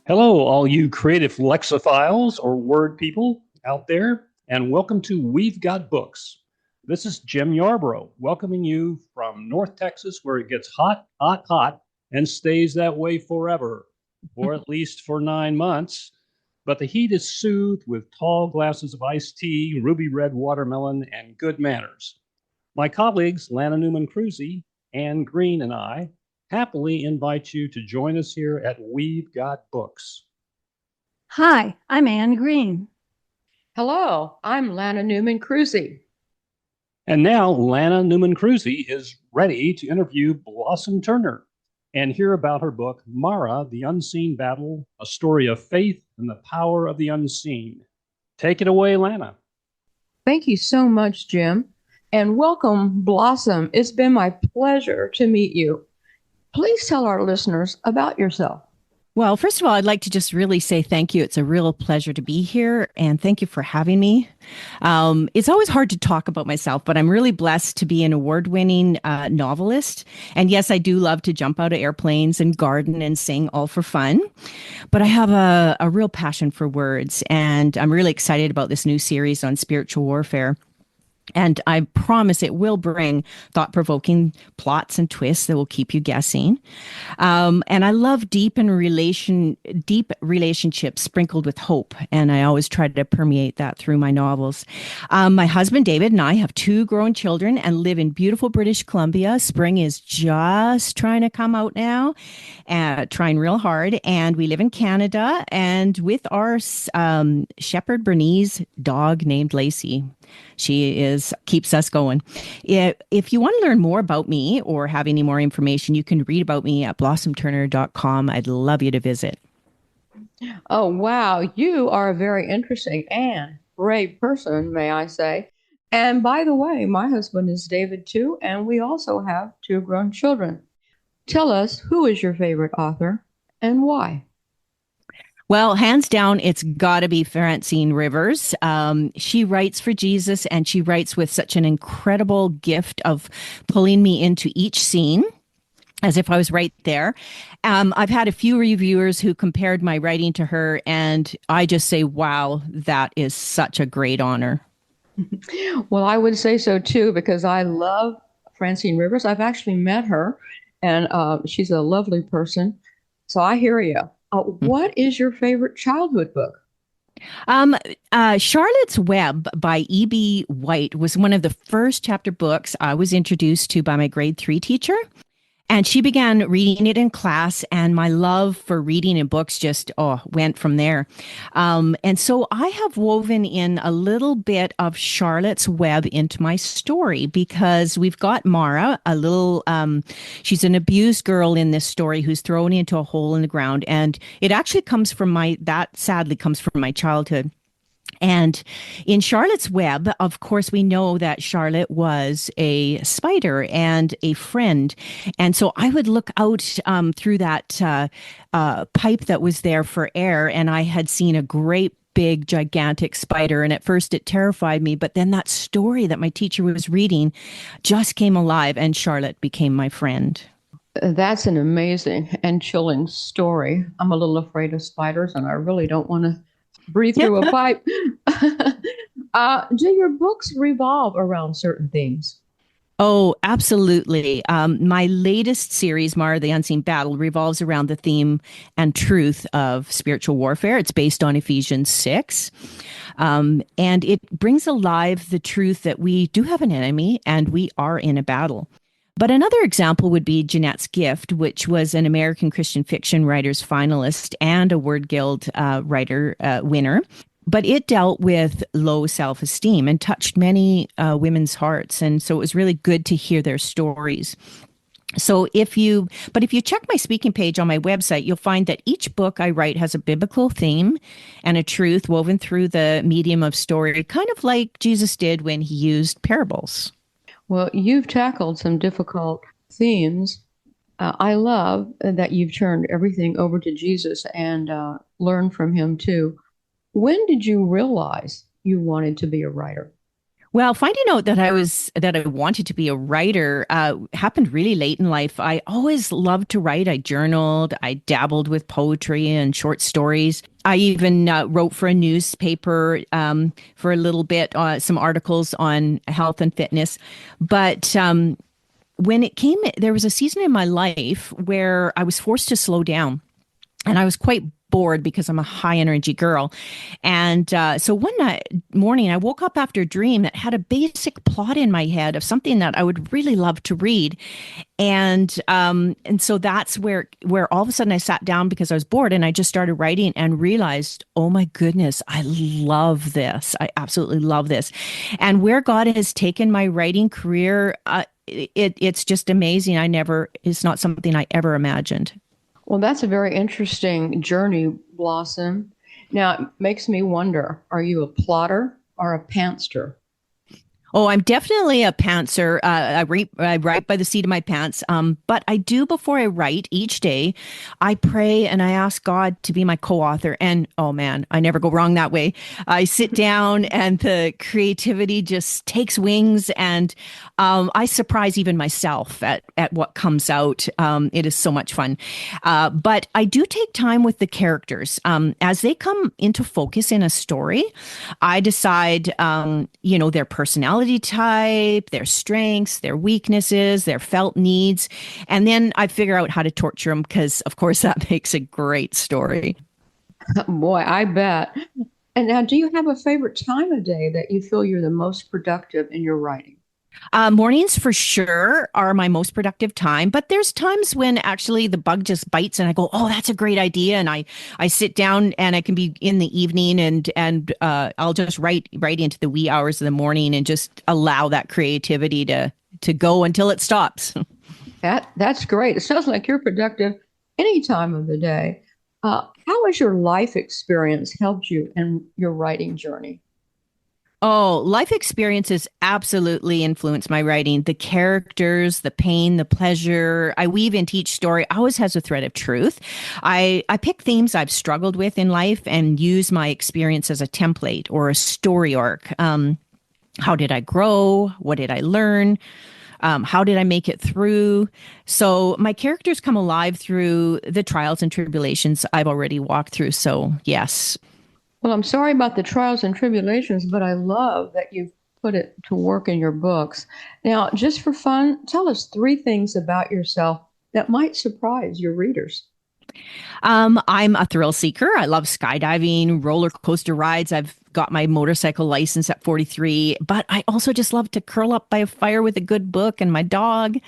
Hello, all you creative lexophiles or word people out there, and welcome to We've Got Books. This is Jim Yarbrough welcoming you from North Texas, where it gets hot, hot, hot, and stays that way forever, or at least for 9 months. But the heat is soothed with tall glasses of iced tea, ruby red watermelon, and good manners. My colleagues, Lana Newman Cruzy, Ann Green, and I happily invite you to join us here at We've Got Books. Hi, I'm Anne Green. Hello, I'm Lana Newman Cruzy. And now Lana Newman Cruzy is ready to interview Blossom Turner and hear about her book, Mara, the Unseen Battle, a story of faith and the power of the unseen. Take it away, Lana. Thank you so much, Jim, and welcome, Blossom. It's been my pleasure to meet you. Please tell our listeners about yourself. Well, first of all, I'd like to just really say thank you. It's a real pleasure to be here, and thank you for having me. It's always hard to talk about myself, but I'm really blessed to be an award-winning novelist. And yes, I do love to jump out of airplanes and garden and sing, all for fun. But I have a real passion for words, and I'm really excited about this new series on spiritual warfare. And I promise it will bring thought-provoking plots and twists that will keep you guessing. And I love deep relationships sprinkled with hope. And I always try to permeate that through my novels. My husband, David, and I have two grown children and live in beautiful British Columbia. Spring is just trying to come out now, trying real hard. And we live in Canada and with our shepherd Bernese dog named Lacey. She keeps us going. If you want to learn more about me or have any more information, you can read about me at blossomturner.com. I'd love you to visit. Oh, wow. You are a very interesting and brave person, may I say. And by the way, my husband is David too, and we also have two grown children. Tell us, who is your favorite author and why? Well, hands down, it's got to be Francine Rivers. She writes for Jesus, and she writes with such an incredible gift of pulling me into each scene as if I was right there. I've had a few reviewers who compared my writing to her, and I just say, wow, that is such a great honor. Well, I would say so too, because I love Francine Rivers. I've actually met her, and she's a lovely person. So I hear you. What is your favorite childhood book? Charlotte's Web by E.B. White was one of the first chapter books I was introduced to by my grade 3 teacher. And she began reading it in class, and my love for reading and books just went from there. And so I have woven in a little bit of Charlotte's Web into my story because we've got Mara, she's an abused girl in this story who's thrown into a hole in the ground, and it actually sadly comes from my childhood. And in Charlotte's Web, of course, we know that Charlotte was a spider and a friend. And so I would look out through that pipe that was there for air, and I had seen a great big gigantic spider, and at first it terrified me, but then that story that my teacher was reading just came alive, and Charlotte became my friend. That's an amazing and chilling story. I'm a little afraid of spiders, and I really don't want to breathe through a pipe. Do your books revolve around certain themes? Oh, absolutely. My latest series, Mara, the Unseen Battle, revolves around the theme and truth of spiritual warfare. It's based on Ephesians 6. And it brings alive the truth that we do have an enemy and we are in a battle. But another example would be Jeanette's Gift, which was an American Christian fiction writers finalist and a Word Guild writer winner. But it dealt with low self-esteem and touched many women's hearts. And so it was really good to hear their stories. If you check my speaking page on my website, you'll find that each book I write has a biblical theme and a truth woven through the medium of story, kind of like Jesus did when he used parables. Well, you've tackled some difficult themes. I love that you've turned everything over to Jesus and learned from him too. When did you realize you wanted to be a writer? Well, finding out that I wanted to be a writer happened really late in life. I always loved to write. I journaled. I dabbled with poetry and short stories. I even wrote for a newspaper for a little bit, some articles on health and fitness. But when it came, there was a season in my life where I was forced to slow down, and I was quite bored because I'm a high energy girl. And so one morning, I woke up after a dream that had a basic plot in my head of something that I would really love to read. And so that's where all of a sudden I sat down because I was bored, and I just started writing and realized, oh my goodness, I love this. I absolutely love this. And where God has taken my writing career, it's just amazing. It's not something I ever imagined. Well, that's a very interesting journey, Blossom. Now, it makes me wonder, are you a plotter or a pantster? Oh, I'm definitely a pantser. I write by the seat of my pants. But I do, before I write each day, I pray and I ask God to be my co-author. And oh man, I never go wrong that way. I sit down and the creativity just takes wings, and I surprise even myself at what comes out. It is so much fun. But I do take time with the characters. As they come into focus in a story, I decide, their personality type, their strengths, their weaknesses, their felt needs. And then I figure out how to torture them because, of course, that makes a great story. Boy, I bet. And now, do you have a favorite time of day that you feel you're the most productive in your writing? Mornings for sure are my most productive time, but there's times when actually the bug just bites and I go, oh, that's a great idea. And I sit down, and I can be in the evening, and I'll just write into the wee hours of the morning and just allow that creativity to go until it stops. That's great. It sounds like you're productive any time of the day. How has your life experience helped you in your writing journey? Oh, life experiences absolutely influence my writing. The characters, the pain, the pleasure I weave into each story always has a thread of truth. I pick themes I've struggled with in life and use my experience as a template or a story arc. How did I grow? What did I learn? How did I make it through? So my characters come alive through the trials and tribulations I've already walked through. So yes. Well, I'm sorry about the trials and tribulations, but I love that you've put it to work in your books. Now, just for fun, tell us 3 things about yourself that might surprise your readers. I'm a thrill seeker. I love skydiving, roller coaster rides. I've got my motorcycle license at 43, but I also just love to curl up by a fire with a good book and my dog.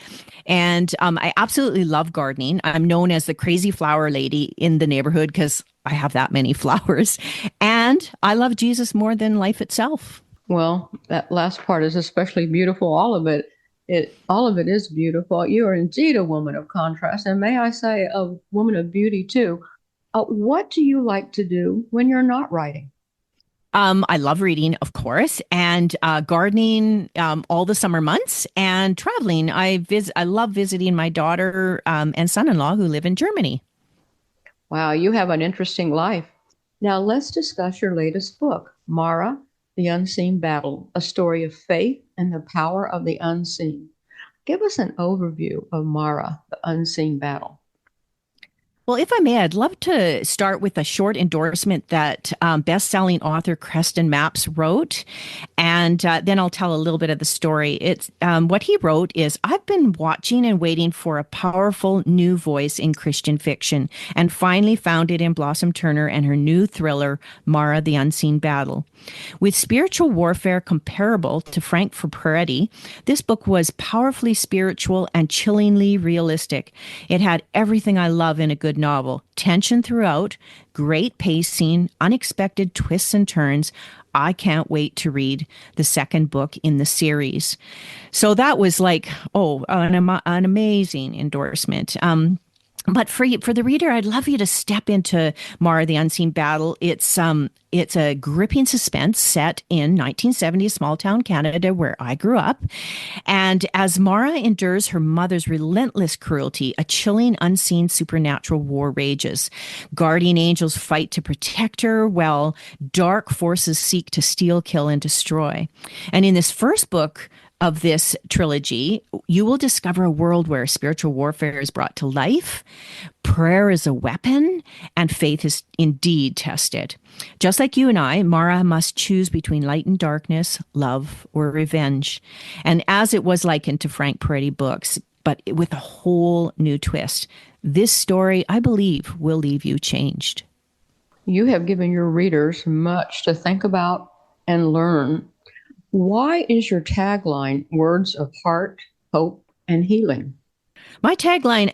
And I absolutely love gardening. I'm known as the crazy flower lady in the neighborhood because I have that many flowers. And I love Jesus more than life itself. Well, that last part is especially beautiful. All of it is beautiful. You are indeed a woman of contrast, and may I say, a woman of beauty too. What do you like to do when you're not writing? I love reading, of course, and gardening all the summer months, and traveling. I love visiting my daughter and son-in-law who live in Germany. Wow, you have an interesting life. Now let's discuss your latest book, Mara, The Unseen Battle, a story of faith and the power of the unseen. Give us an overview of Mara, The Unseen Battle. Well, if I may, I'd love to start with a short endorsement that best-selling author Creston Mapps wrote, and then I'll tell a little bit of the story. It's what he wrote is, I've been watching and waiting for a powerful new voice in Christian fiction, and finally found it in Blossom Turner and her new thriller, Mara, the Unseen Battle. With spiritual warfare comparable to Frank Peretti, this book was powerfully spiritual and chillingly realistic. It had everything I love in a good novel. Tension throughout, great pacing, unexpected twists and turns. I can't wait to read the second book in the series. So that was like, an amazing endorsement. But for the reader, I'd love you to step into Mara, the Unseen Battle. It's a gripping suspense set in 1970 small town Canada, where I grew up. And as Mara endures her mother's relentless cruelty, a chilling, unseen supernatural war rages. Guardian angels fight to protect her, while dark forces seek to steal, kill, and destroy. And in this first book of this trilogy, you will discover a world where spiritual warfare is brought to life, prayer is a weapon, and faith is indeed tested. Just like you and I, Mara must choose between light and darkness, love or revenge. And as it was likened to Frank Peretti books, but with a whole new twist, this story, I believe, will leave you changed. You have given your readers much to think about and learn. Why is your tagline words of heart, hope, and healing? My tagline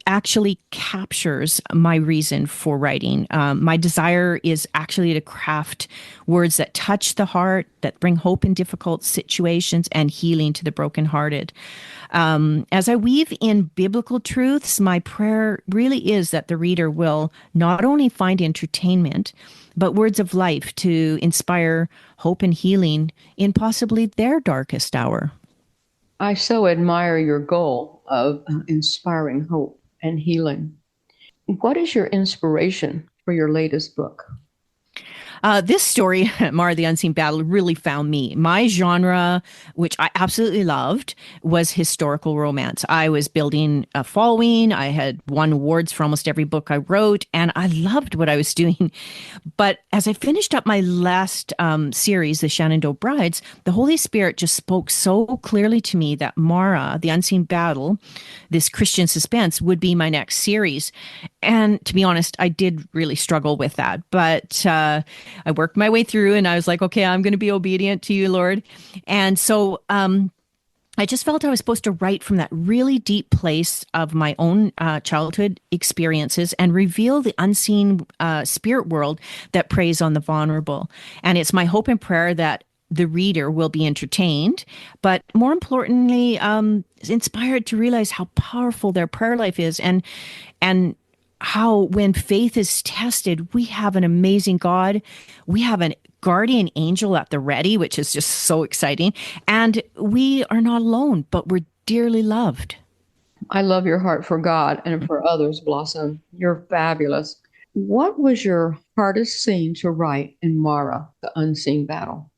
actually captures my reason for writing. My desire is actually to craft words that touch the heart, that bring hope in difficult situations, and healing to the brokenhearted. As I weave in biblical truths, my prayer really is that the reader will not only find entertainment, but words of life to inspire hope and healing in possibly their darkest hour. I so admire your goal of inspiring hope and healing. What is your inspiration for your latest book? This story, Mara the Unseen Battle, really found me. My genre, which I absolutely loved, was historical romance. I was building a following. I had won awards for almost every book I wrote, and I loved what I was doing. But as I finished up my last series, The Shenandoah Brides, the Holy Spirit just spoke so clearly to me that Mara, the Unseen Battle, this Christian suspense, would be my next series. And to be honest, I did really struggle with that. But I worked my way through, and I was like, okay, I'm going to be obedient to you, Lord. And so I just felt I was supposed to write from that really deep place of my own childhood experiences and reveal the unseen spirit world that preys on the vulnerable. And it's my hope and prayer that the reader will be entertained, but more importantly, inspired to realize how powerful their prayer life is, and how when faith is tested, we have an amazing God. We have a guardian angel at the ready, which is just so exciting. And we are not alone, but we're dearly loved. I love your heart for God and for others, Blossom. You're fabulous. What was your hardest scene to write in Mara, the Unseen Battle?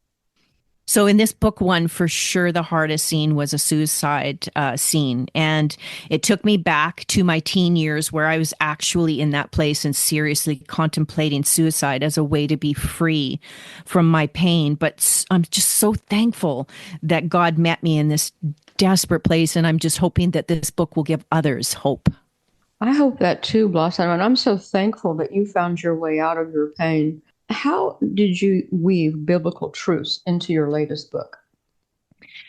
So in this book one, for sure, the hardest scene was a suicide scene. And it took me back to my teen years where I was actually in that place and seriously contemplating suicide as a way to be free from my pain. But I'm just so thankful that God met me in this desperate place. And I'm just hoping that this book will give others hope. I hope that too, Blossom. And I'm so thankful that you found your way out of your pain. How did you weave biblical truths into your latest book?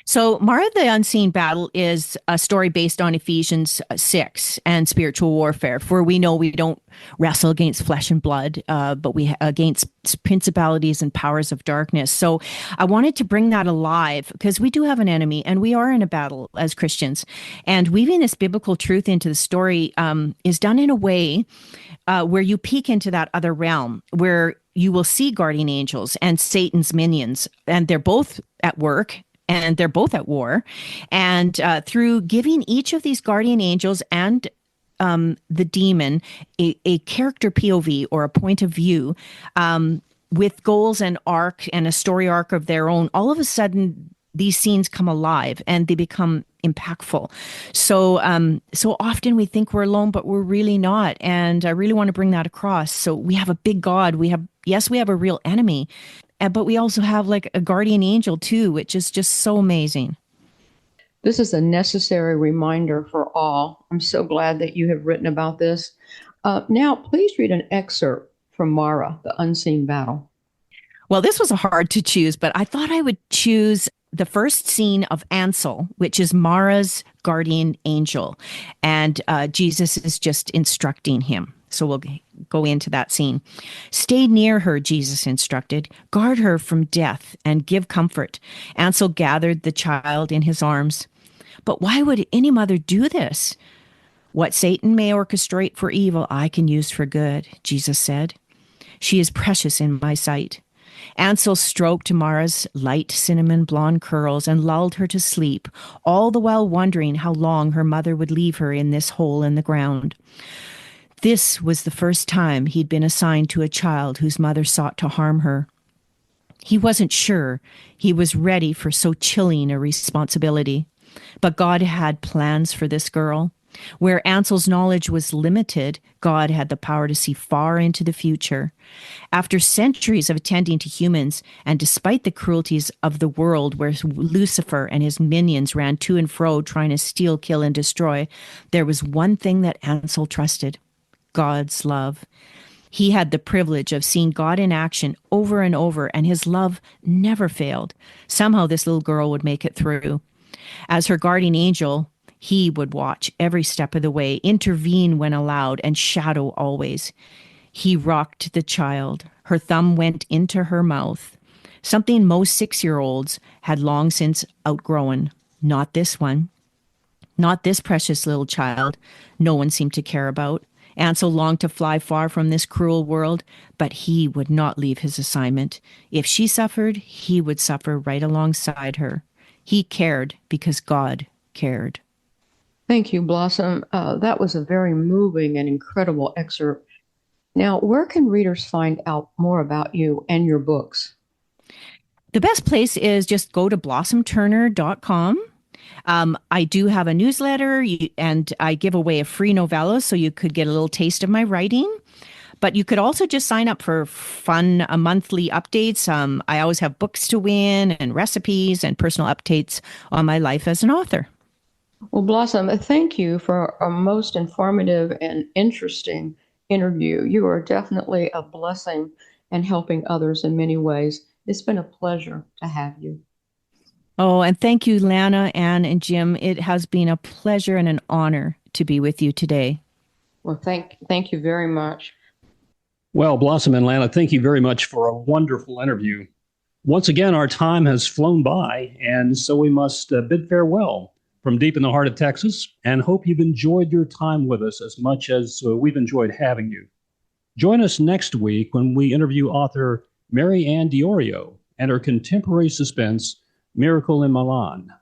So Mara the Unseen Battle is a story based on Ephesians 6 and spiritual warfare. For we know we don't wrestle against flesh and blood, but we against principalities and powers of darkness. So I wanted to bring that alive because we do have an enemy and we are in a battle as Christians. And weaving this biblical truth into the story is done in a way where you peek into that other realm where you will see guardian angels and Satan's minions, and they're both at work and they're both at war. And through giving each of these guardian angels and the demon a character POV or a point of view with goals and arc and a story arc of their own, all of a sudden these scenes come alive and they become impactful. So often we think we're alone, but we're really not. And I really want to bring that across. So we have a big God. We have a real enemy, but we also have like a guardian angel too, which is just so amazing. This is a necessary reminder for all. I'm so glad that you have written about this. Now, please read an excerpt from Mara, the Unseen Battle. Well, this was hard to choose, but I thought I would choose the first scene of Ansel, which is Mara's guardian angel. And Jesus is just instructing him. So we'll go into that scene. Stay near her, Jesus instructed. Guard her from death and give comfort. Ansel gathered the child in his arms. But why would any mother do this? What Satan may orchestrate for evil, I can use for good, Jesus said. She is precious in my sight. Ansel stroked Mara's light cinnamon blonde curls and lulled her to sleep, all the while wondering how long her mother would leave her in this hole in the ground. This was the first time he'd been assigned to a child whose mother sought to harm her. He wasn't sure he was ready for so chilling a responsibility, but God had plans for this girl. Where Ansel's knowledge was limited, God had the power to see far into the future. After centuries of attending to humans, and despite the cruelties of the world where Lucifer and his minions ran to and fro trying to steal, kill, and destroy, there was one thing that Ansel trusted: God's love. He had the privilege of seeing God in action over and over, and his love never failed. Somehow this little girl would make it through. As her guardian angel, he would watch every step of the way, intervene when allowed, and shadow always. He rocked the child. Her thumb went into her mouth. Something most 6-year-olds had long since outgrown. Not this one. Not this precious little child no one seemed to care about. Ansel longed to fly far from this cruel world, but he would not leave his assignment. If she suffered, he would suffer right alongside her. He cared because God cared. Thank you, Blossom. That was a very moving and incredible excerpt. Now, where can readers find out more about you and your books? The best place is just go to blossomturner.com. I do have a newsletter, and I give away a free novella, so you could get a little taste of my writing. But you could also just sign up for fun monthly updates. I always have books to win and recipes and personal updates on my life as an author. Well, Blossom, thank you for a most informative and interesting interview. You are definitely a blessing and helping others in many ways. It's been a pleasure to have you. Oh, and thank you, Lana, Anne, and Jim. It has been a pleasure and an honor to be with you today. Well, thank you very much. Well, Blossom and Lana, thank you very much for a wonderful interview. Once again, our time has flown by, and so we must bid farewell from deep in the heart of Texas, and hope you've enjoyed your time with us as much as we've enjoyed having you. Join us next week when we interview author Mary Ann Diorio and her contemporary suspense, Miracle in Milan.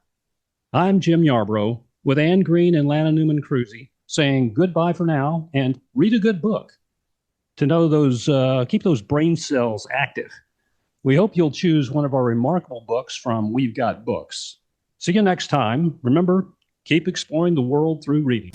I'm Jim Yarbrough with Anne Green and Lana Newman-Cruzy saying goodbye for now and read a good book to know keep those brain cells active. We hope you'll choose one of our remarkable books from We've Got Books. See you next time. Remember, keep exploring the world through reading.